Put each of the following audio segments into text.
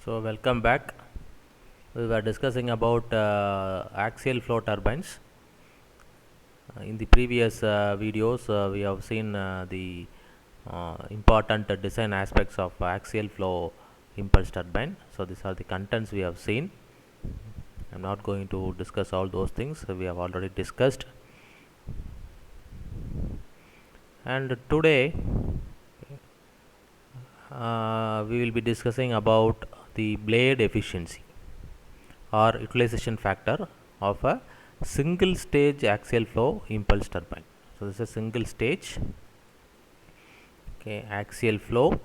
So welcome back. We were discussing about axial flow turbines. In the previous videos, we have seen the important design aspects of axial flow impulse turbine. So these are the contents we have seen. I'm not going to discuss all those things. We have already discussed. And today we will be discussing about the blade efficiency or utilization factor of a single stage axial flow impulse turbine. So this is a single stage axial flow,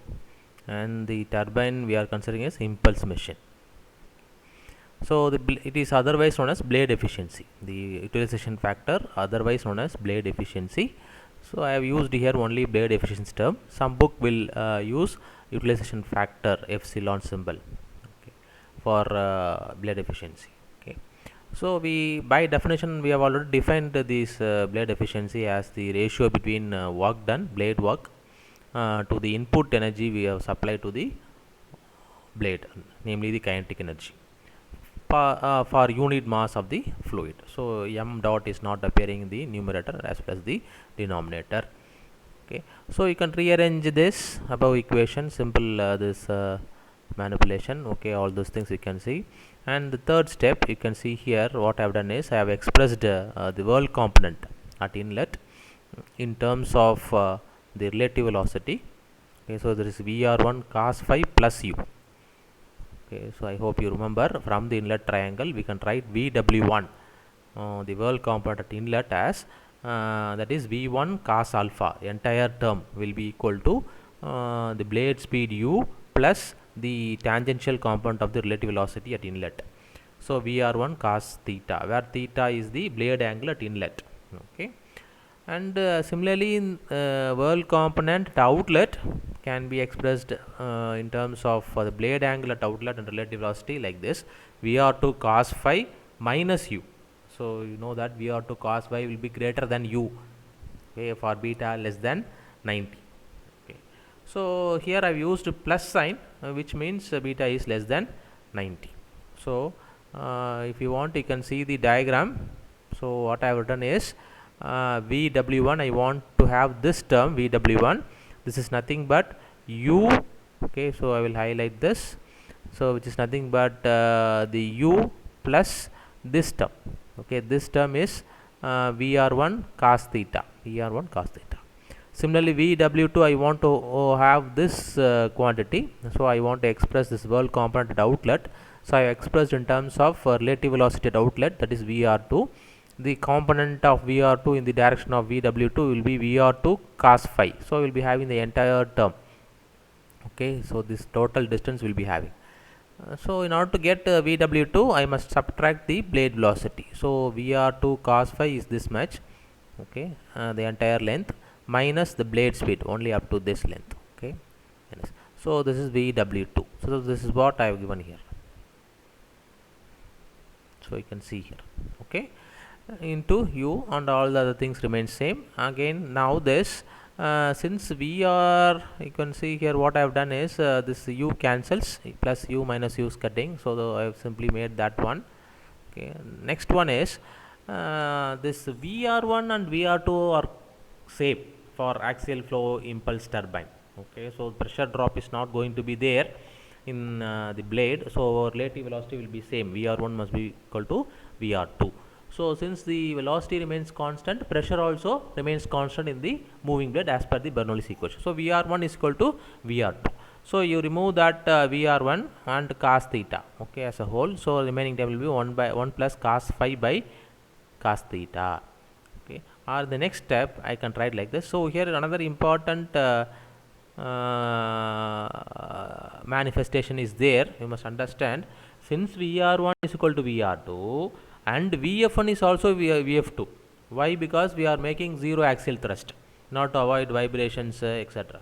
and the turbine we are considering as impulse machine. So it is otherwise known as blade efficiency, the utilization factor otherwise known as blade efficiency. So I have used here only blade efficiency term. Some book will use utilization factor epsilon symbol for blade efficiency. So we, by definition, we have already defined this blade efficiency as the ratio between work done, blade work, to the input energy we have supplied to the blade, namely the kinetic energy for unit mass of the fluid. So m dot is not appearing in the numerator as well as the denominator. So you can rearrange this above equation, simple this manipulation. All those things you can see. And the third step, you can see here what I have done is I have expressed the whirl component at inlet in terms of the relative velocity. So there is Vr1 cos phi plus u. So I hope you remember, from the inlet triangle we can write Vw1, the whirl component at inlet, as that is V1 cos alpha. Entire term will be equal to the blade speed u plus the tangential component of the relative velocity at inlet. So Vr1 cos theta, where theta is the blade angle at inlet. And similarly, in whirl component at outlet can be expressed in terms of the blade angle at outlet and relative velocity like this: Vr2 cos phi minus u. So you know that Vr2 cos phi will be greater than u, for beta less than 90. So here I have used plus sign, which means beta is less than 90. So if you want, you can see the diagram. So what I have done is Vw1, I want to have this term Vw1. This is nothing but u. So I will highlight this. So which is nothing but the u plus this term. This term is Vr1 cos theta. Vr1 cos theta. Similarly, Vw2, I want to have this quantity. So I want to express this whirl component at outlet. So I have expressed in terms of relative velocity at outlet, that is Vr2. The component of Vr2 in the direction of Vw2 will be Vr2 cos phi. So we will be having the entire term. So this total distance will be having. So in order to get Vw2, I must subtract the blade velocity. So Vr2 cos phi is this much. The entire length minus the blade speed only up to this length. So this is Vw2. So this is what I have given here. So you can see here. Into u, and all the other things remain same. Again, now this since we are, you can see here what I have done is this u cancels, plus u minus u is cutting. So I have simply made that one. Next one is this Vr1 and Vr2 are same for axial flow impulse turbine. So pressure drop is not going to be there in the blade. So relative velocity will be same. Vr1 must be equal to Vr2. So since the velocity remains constant, pressure also remains constant in the moving blade as per the Bernoulli's equation. So Vr1 is equal to Vr2. So you remove that Vr1 and cos theta, as a whole. So remaining term will be 1 plus cos phi by cos theta. Or the next step I can write like this. So here another important manifestation is there. You must understand, since Vr1 is equal to Vr2 and Vf1 is also Vf2. Why? Because we are making zero axial thrust, not to avoid vibrations, etc.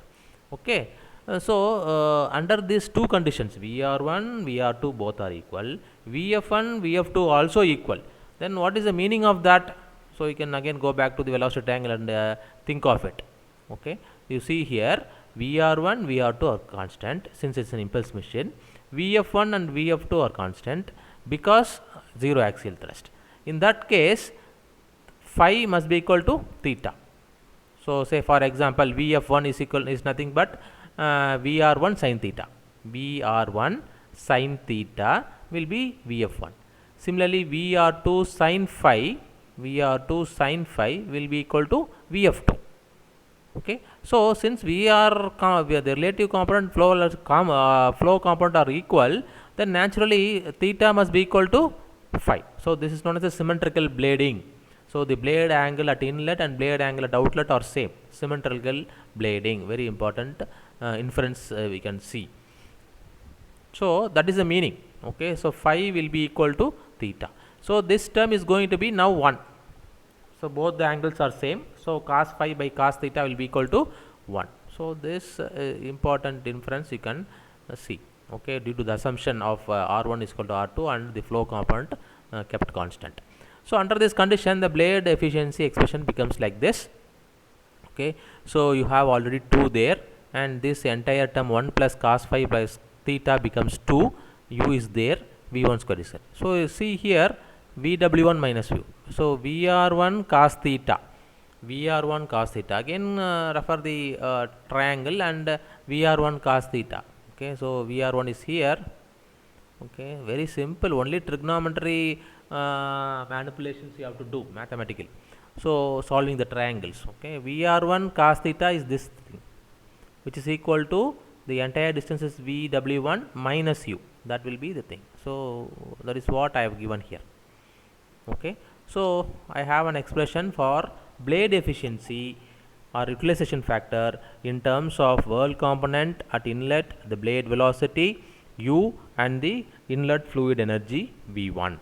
So under these two conditions, Vr1, Vr2 both are equal, Vf1, Vf2 also equal, then what is the meaning of that? So you can again go back to the velocity triangle and think of it. You see here Vr1, Vr2 are constant since it's an impulse machine. Vf1 and Vf2 are constant because zero axial thrust. In that case, phi must be equal to theta. So say for example, Vf1 is nothing but Vr1 sin theta. Vr1 sin theta will be Vf1. Similarly, Vr2 sin phi will be equal to Vf2. Okay, so since we are the relative component flow component are equal, then naturally theta must be equal to phi. So this is known as a symmetrical blading. So the blade angle at inlet and blade angle at outlet are same. Symmetrical blading, very important inference we can see. So that is the meaning. Okay, so phi will be equal to theta. So this term is going to be now 1. So both the angles are same. So cos phi by cos theta will be equal to 1. So this important inference you can see. Okay, due to the assumption of R1 is equal to R2 and the flow component kept constant. So under this condition, the blade efficiency expression becomes like this. Okay, so you have already 2 there, and this entire term 1 plus cos phi plus theta becomes 2. U is there, V1 square is there. So you see here VW1 minus U. So VR1 cos theta. VR1 cos theta. Again refer the triangle and VR1 cos theta. Okay, so VR1 is here. Okay, very simple. Only trigonometry manipulations you have to do mathematically. So solving the triangles. Okay, VR1 cos theta is this thing, which is equal to the entire distance is VW1 minus U. That will be the thing. So that is what I have given here. Okay, so I have an expression for blade efficiency or utilization factor in terms of whirl component at inlet, the blade velocity U and the inlet fluid energy V1.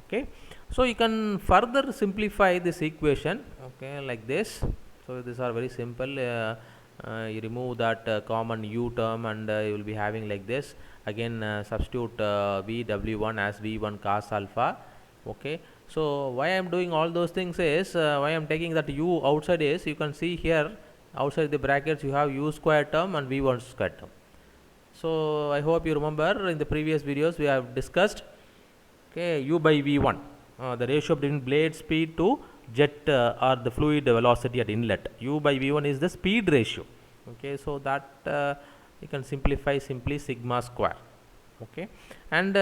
Okay, so you can further simplify this equation, okay, like this. So these are very simple. You remove that common U term and you will be having like this. Again substitute VW1 as V1 cos alpha. Okay, so why I am doing all those things is why I am taking that U outside is, you can see here outside the brackets you have U square term and V1 square term. So I hope you remember in the previous videos we have discussed, okay, U by V1, the ratio between blade speed to jet or the fluid velocity at inlet. U by V1 is the speed ratio. Okay, so that you can simplify simply sigma square. Okay, and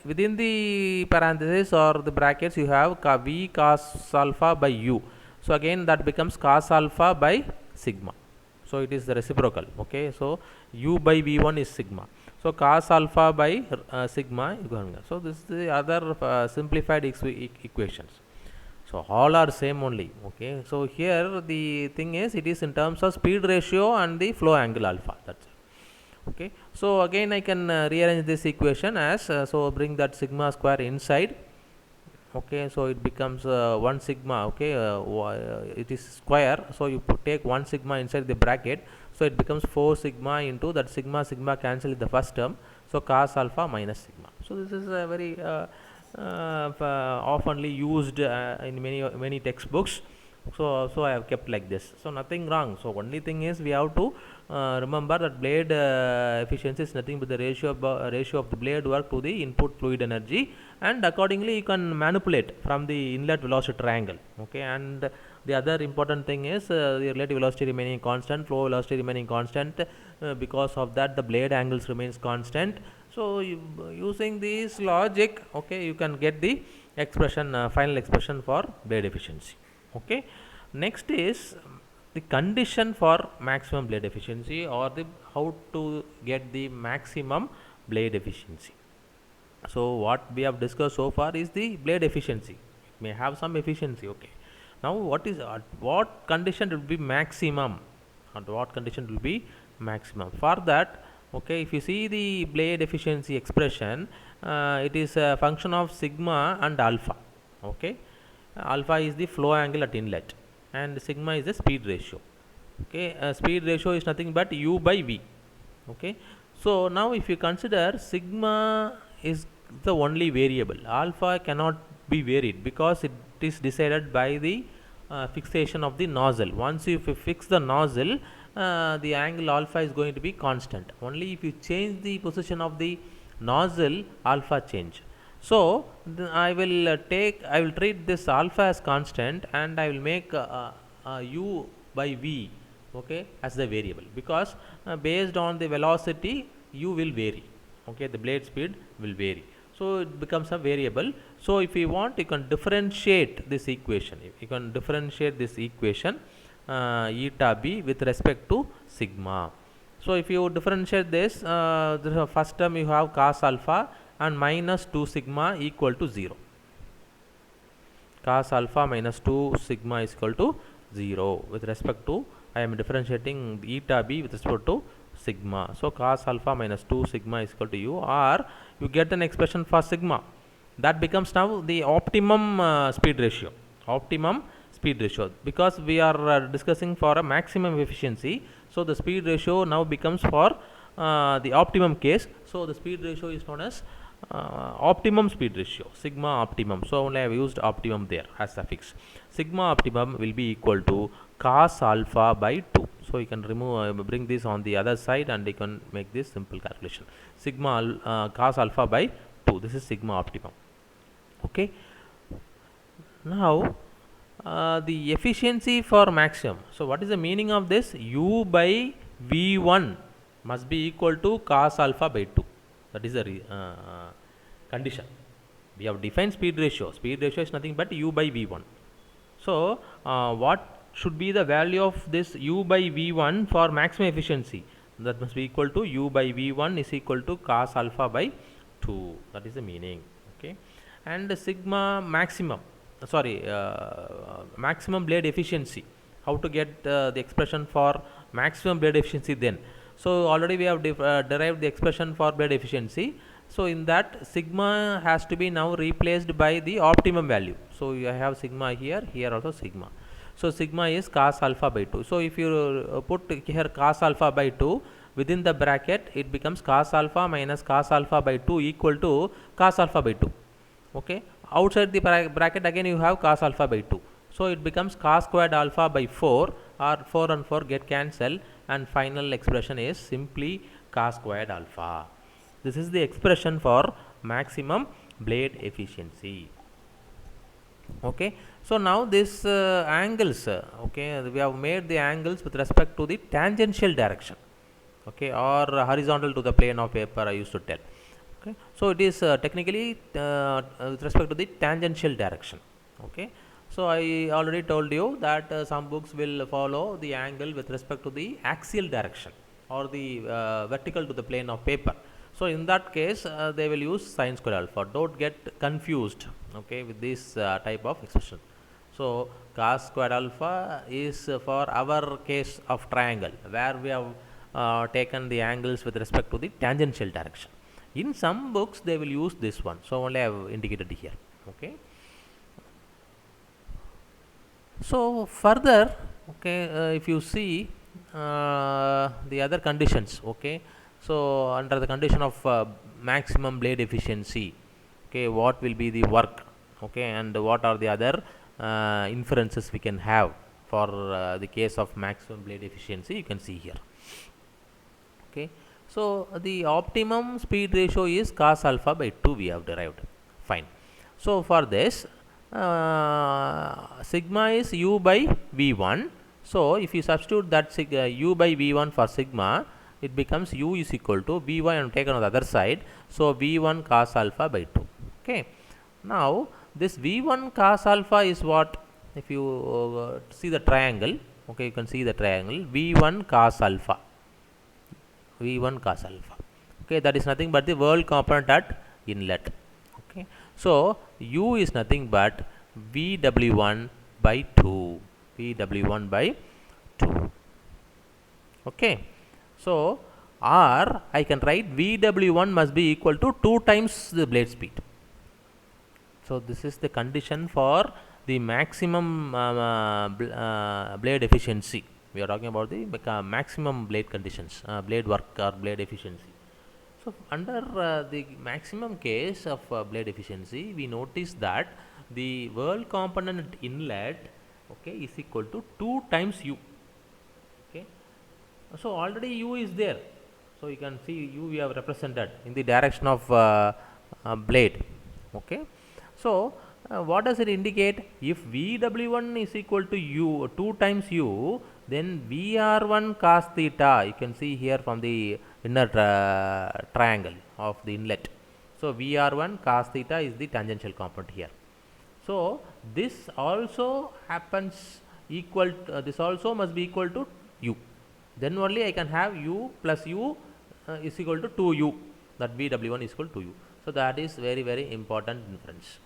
within the parenthesis or the brackets you have V cos alpha by U. So again that becomes cos alpha by sigma. So it is the reciprocal. Okay, so U by V1 is sigma. So cos alpha by sigma. So this is the other simplified equations. So all are same only. Okay, so here the thing is it is in terms of speed ratio and the flow angle alpha. That's it. Okay, so again I can rearrange this equation as so bring that sigma square inside. Okay, so it becomes 1 sigma. Okay, it is square, so you take 1 sigma inside the bracket, so it becomes 4 sigma into that sigma cancel in the first term, so cos alpha minus sigma. So this is a very oftenly used in many textbooks. So I have kept like this, so nothing wrong. So only thing is we have to remember that blade efficiency is nothing but the ratio of the blade work to the input fluid energy, and accordingly you can manipulate from the inlet velocity triangle. Okay, and the other important thing is the relative velocity remaining constant, flow velocity remaining constant. Because of that the blade angles remains constant. So using this logic, okay, you can get the expression, final expression for blade efficiency. Okay, next is the condition for maximum blade efficiency, or the how to get the maximum blade efficiency. So what we have discussed so far is the blade efficiency. It may have some efficiency. Okay, now what is what condition will be maximum, and what condition will be maximum? For that, okay, if you see the blade efficiency expression, it is a function of sigma and alpha. Okay, alpha is the flow angle at inlet and sigma is the speed ratio. Okay, speed ratio is nothing but U by V. Okay, so now if you consider sigma is the only variable, alpha cannot be varied because it is decided by the fixation of the nozzle. Once if you fix the nozzle, the angle alpha is going to be constant. Only if you change the position of the nozzle alpha change. So I will I will treat this alpha as constant, and I will make u by v, okay, as the variable, because based on the velocity u will vary, okay, the blade speed will vary, so it becomes a variable. So if you want, you can differentiate this equation. You can differentiate this equation eta b with respect to sigma. So if you differentiate this, the first term you have cos alpha and minus 2 sigma equal to 0. Cos alpha minus 2 sigma is equal to 0 with respect to, I am differentiating eta b with respect to sigma. So cos alpha minus 2 sigma is equal to u, or you get an expression for sigma that becomes now the optimum speed ratio. Optimum speed ratio, because we are discussing for a maximum efficiency, so the speed ratio now becomes for the optimum case. So the speed ratio is known as optimum speed ratio, sigma optimum. So only I have used optimum there as suffix. Sigma optimum will be equal to cos alpha by 2. So you can remove bring this on the other side, and you can make this simple calculation. Sigma cos alpha by 2, this is sigma optimum. Okay, now the efficiency for maximum. So what is the meaning of this? U by V1 must be equal to cos alpha by 2. That is the condition. We have defined speed ratio. Speed ratio is nothing but U by V1. So what should be the value of this U by V1 for maximum efficiency? That must be equal to U by V1 is equal to cos alpha by 2. That is the meaning. Okay, and sigma maximum, maximum blade efficiency. How to get the expression for maximum blade efficiency then? So already we have derived the expression for blade efficiency. So in that, sigma has to be now replaced by the optimum value. So you have sigma here, here also sigma. So sigma is cos alpha by 2. So if you put here cos alpha by 2 within the bracket, it becomes cos alpha minus cos alpha by 2 equal to cos alpha by 2. Okay, outside the bracket again you have cos alpha by 2. So it becomes cos squared alpha by 4, or 4 and 4 get cancelled, and final expression is simply cos squared alpha. This is the expression for maximum blade efficiency. Okay, so now this angles, okay, we have made the angles with respect to the tangential direction, okay, or horizontal to the plane of paper, I used to tell. Okay, so it is technically with respect to the tangential direction. Okay, so I already told you that some books will follow the angle with respect to the axial direction, or the vertical to the plane of paper. So in that case they will use sin square alpha. Don't get confused, okay, with this type of expression. So cos square alpha is for our case of triangle, where we have taken the angles with respect to the tangential direction. In some books they will use this one, so only I have indicated here. Okay, so further, okay, if you see the other conditions, okay, so under the condition of maximum blade efficiency, okay, what will be the work, okay, and what are the other inferences we can have for the case of maximum blade efficiency, you can see here. Okay, so the optimum speed ratio is cos alpha by 2 we have derived. Fine. So for this, sigma is u by v1. So if you substitute that u by v1 for sigma, it becomes u is equal to v1 and taken on the other side. So v1 cos alpha by 2. Okay. Now this v1 cos alpha is what? If you see the triangle, okay, you can see the triangle v1 cos alpha. V1 cos alpha. Okay, that is nothing but the world component at inlet. Okay, so u is nothing but Vw1 by 2. Vw1 by 2. Okay, so or I can write Vw1 must be equal to 2 times the blade speed. So this is the condition for the maximum blade efficiency. We are talking about the maximum blade conditions, blade work or blade efficiency. So under the maximum case of blade efficiency, we notice that the world component inlet, okay, is equal to 2 times u. Okay, so already u is there. So you can see u we have represented in the direction of blade. Okay, so what does it indicate? If Vw1 is equal to u 2 times u, then Vr1 cos theta, you can see here from the inner triangle of the inlet. So Vr1 cos theta is the tangential component here. So this also happens equal to, this also must be equal to u, then only I can have u plus u is equal to 2u, that Vw1 is equal to u. So that is very important inference.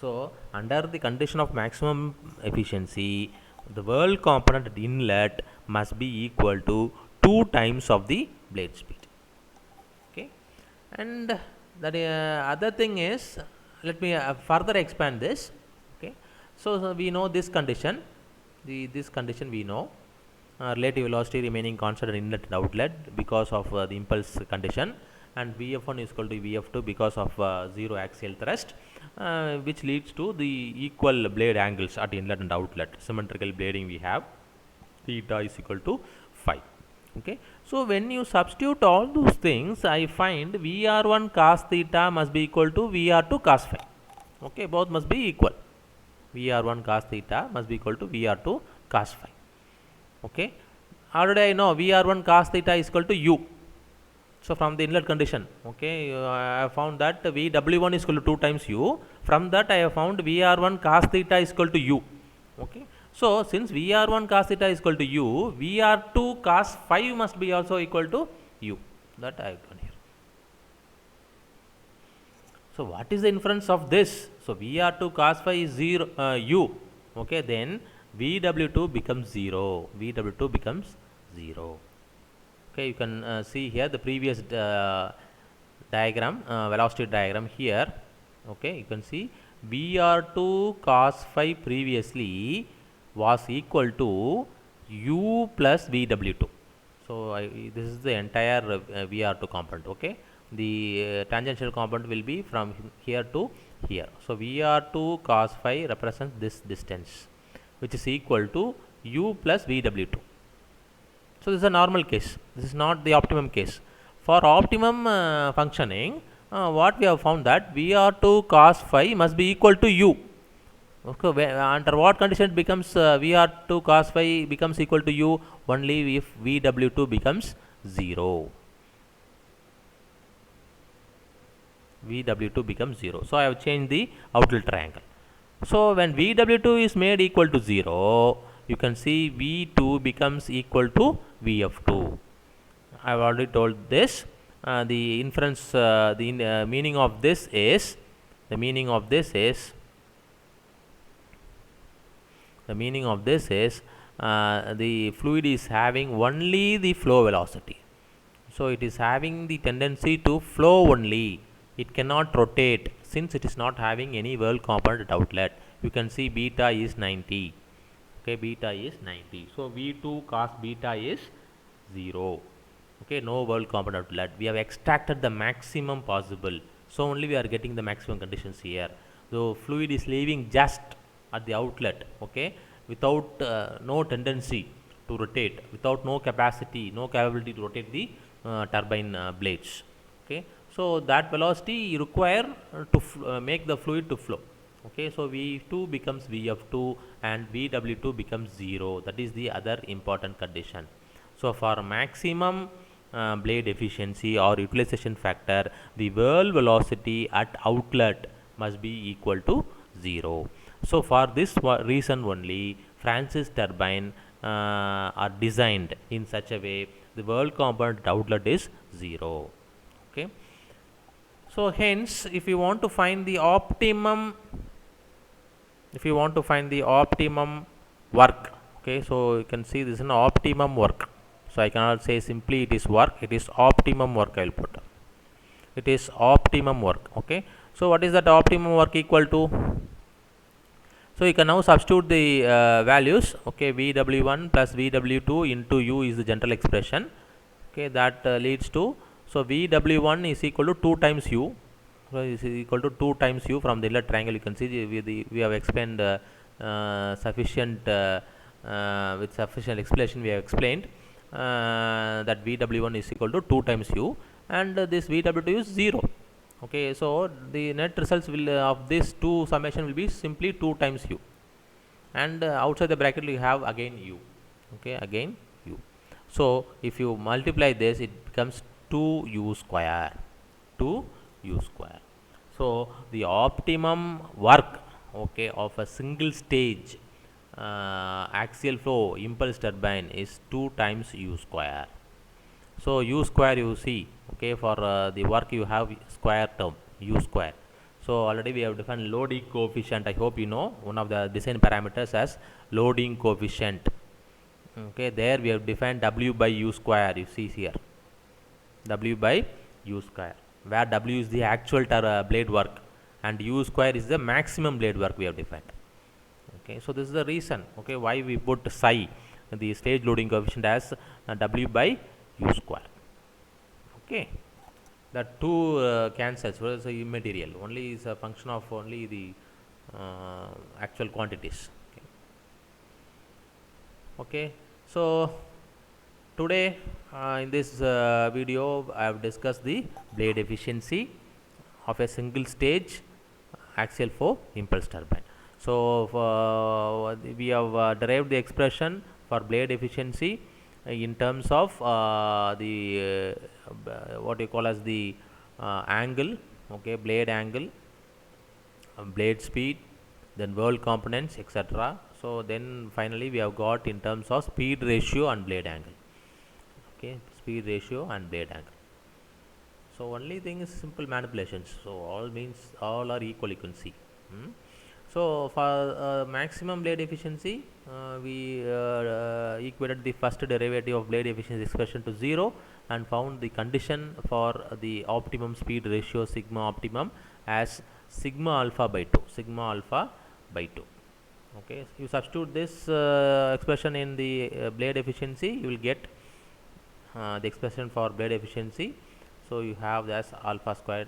So under the condition of maximum efficiency, the whirl component at inlet must be equal to 2 times of the blade speed. Okay, and that other thing is, let me further expand this. Okay, so we know this condition, this condition we know, relative velocity remaining constant at inlet and outlet because of the impulse condition, and Vf1 is equal to Vf2 because of zero axial thrust, which leads to the equal blade angles at inlet and outlet. Symmetrical blading we have, theta is equal to phi. Okay, so when you substitute all those things, I find Vr1 cos theta must be equal to Vr2 cos phi. Okay, both must be equal. Vr1 cos theta must be equal to Vr2 cos phi. Okay, already I know Vr1 cos theta is equal to u. So from the inlet condition, okay, I have found that Vw1 is equal to 2 times u. From that I have found Vr1 cos theta is equal to u. Okay, so since Vr1 cos theta is equal to u, Vr2 cos phi must be also equal to u. That I have done here. So what is the inference of this? So Vr2 cos phi is 0 u. Okay, then Vw2 becomes 0. Vw2 becomes 0. Okay, you can see here the previous diagram, velocity diagram here. Okay, you can see Vr2 cos phi previously was equal to u plus Vw2. So this is the entire Vr2 component. Okay, the tangential component will be from here to here. So Vr2 cos phi represents this distance, which is equal to u plus Vw2. So this is a normal case. This is not the optimum case. For optimum functioning, what we have found that Vr2 cos phi must be equal to u. Okay, under what condition it becomes Vr2 cos phi becomes equal to u? Only if Vw2 becomes 0. Vw2 becomes 0. So I have changed the outlet triangle. So when Vw2 is made equal to 0, you can see V2 becomes equal to Vf2. I have already told this. The inference, the meaning of this is, the meaning of this is the fluid is having only the flow velocity. So it is having the tendency to flow only. It cannot rotate since it is not having any whirl component at outlet. You can see beta is 90. Okay, beta is 90. So V2 cos beta is 0. Okay, no whirl component outlet. We have extracted the maximum possible. So only we are getting the maximum conditions here. So fluid is leaving just at the outlet. Okay, without no tendency to rotate, without no capacity, no capability to rotate the turbine blades. Okay, so that velocity you require to make the fluid to flow. Okay, so V2 becomes Vf2 and Vw2 becomes 0. That is the other important condition. So for maximum blade efficiency or utilization factor, the whirl velocity at outlet must be equal to 0. So for this reason only, Francis turbine are designed in such a way the whirl component at outlet is 0. Okay, so hence if you want to find the optimum, work, okay, so you can see this is an optimum work. So I cannot say simply it is work, it is optimum work. I will put it is optimum work. Okay, so what is that optimum work equal to? So you can now substitute the values. Okay, Vw1 plus Vw2 into u is the general expression. Okay, that leads to, so Vw1 is equal to 2 times u. So is equal to 2 times u from the inlet triangle. You can see we have explained sufficient with sufficient explanation we have explained. that VW1 is equal to 2 times U, and this VW2 is 0. Okay, so the net results will of this 2 summation will be simply 2 times U, and outside the bracket we have again U. Okay, again U. So if you multiply this, it becomes 2U square, 2U square. So the optimum work, okay, of a single stage axial flow impulse turbine is 2 times U square. So U square you see, okay, for the work you have square term U square. So already we have defined loading coefficient. I hope you know one of the design parameters as loading coefficient. Okay, there we have defined W by U square. You see here, W by U square, where W is the actual blade work and U square is the maximum blade work we have defined. Okay, so this is the reason, okay, why we put psi, the stage loading coefficient, as W by U square. Okay, the two cancels, so it's immaterial, only is a function of only the actual quantities. Okay, so today in this video I have discussed the blade efficiency of a single stage axial flow impulse turbine. So we have derived the expression for blade efficiency in terms of the what you call as the angle, okay, blade angle, blade speed, then whirl components, etc. So then finally we have got in terms of speed ratio and blade angle. Okay, speed ratio and blade angle. So only thing is simple manipulations. So all means all are equal, you can see. So for maximum blade efficiency, we equated the first derivative of blade efficiency expression to 0 and found the condition for the optimum speed ratio sigma optimum as sigma alpha by 2. Sigma alpha by 2. Okay, you substitute this expression in the blade efficiency, you will get the expression for blade efficiency. So you have this alpha squared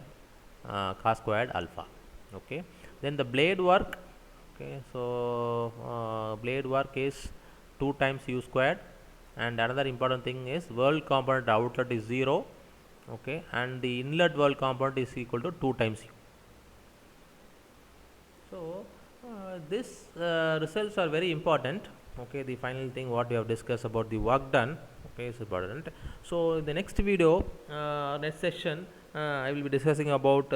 cos squared alpha. Okay, then the blade work, okay, so blade work is 2 times U squared, and another important thing is whirl component outlet is 0, okay, and the inlet whirl component is equal to 2 times U. So this results are very important. Okay, the final thing what we have discussed about the work done, okay, is important. So in the next video, next session, I will be discussing about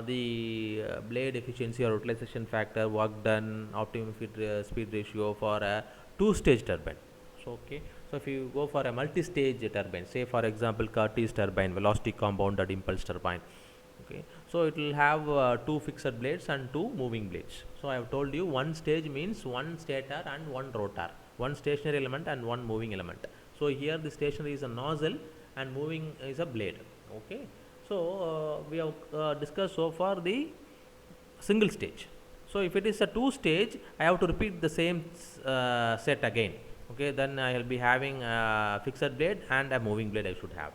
the blade efficiency or utilization factor, work done, optimum speed ratio for a 2-stage turbine. So okay, so if you go for a multi-stage turbine, say for example Curtis turbine, velocity compounded impulse turbine, okay, so it will have 2 fixed blades and 2 moving blades. So I have told you one stage means one stator and one rotor, one stationary element and one moving element. So here the stationary is a nozzle and moving is a blade. Okay, so we have discussed so far the single stage. So if it is a 2-stage, I have to repeat the same set again. Okay, then I will be having a fixed blade and a moving blade I should have.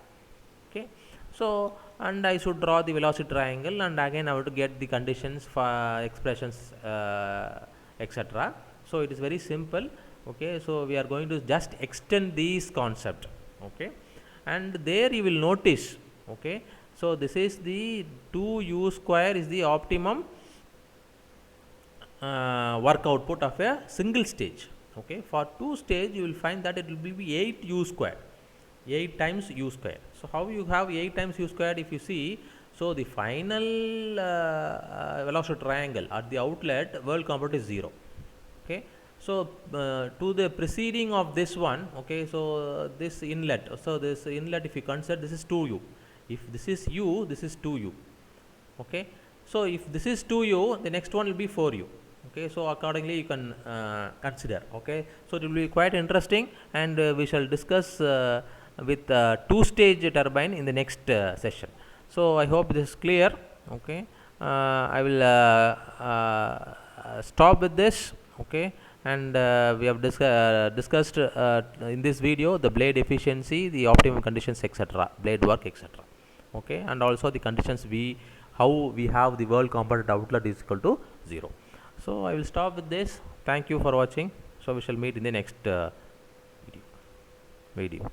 Okay, so and I should draw the velocity triangle, and again I have to get the conditions for expressions, etc. So it is very simple. Okay, so we are going to just extend these concept. Okay, and there you will notice, okay, so this is the 2U square is the optimum work output of a single stage. Okay, for 2-stage you will find that it will be 8U square, 8 times U square. So how you have 8 times U square if you see? So the final velocity triangle at the outlet whirl component is 0. Okay, so to the preceding of this one, okay, so this inlet, so this inlet if you consider, this is 2U. If this is U, this is 2U. Okay, so if this is 2U, the next one will be 4U. Okay, so accordingly you can consider. Okay, so it will be quite interesting, and we shall discuss with 2-stage turbine in the next session. So I hope this is clear. Okay, I will stop with this. Okay, and we have discussed in this video the blade efficiency, the optimum conditions, etc., blade work, etc. Okay, and also the conditions how we have the whirl component outlet is equal to 0. So I will stop with this. Thank you for watching. So we shall meet in the next video. video.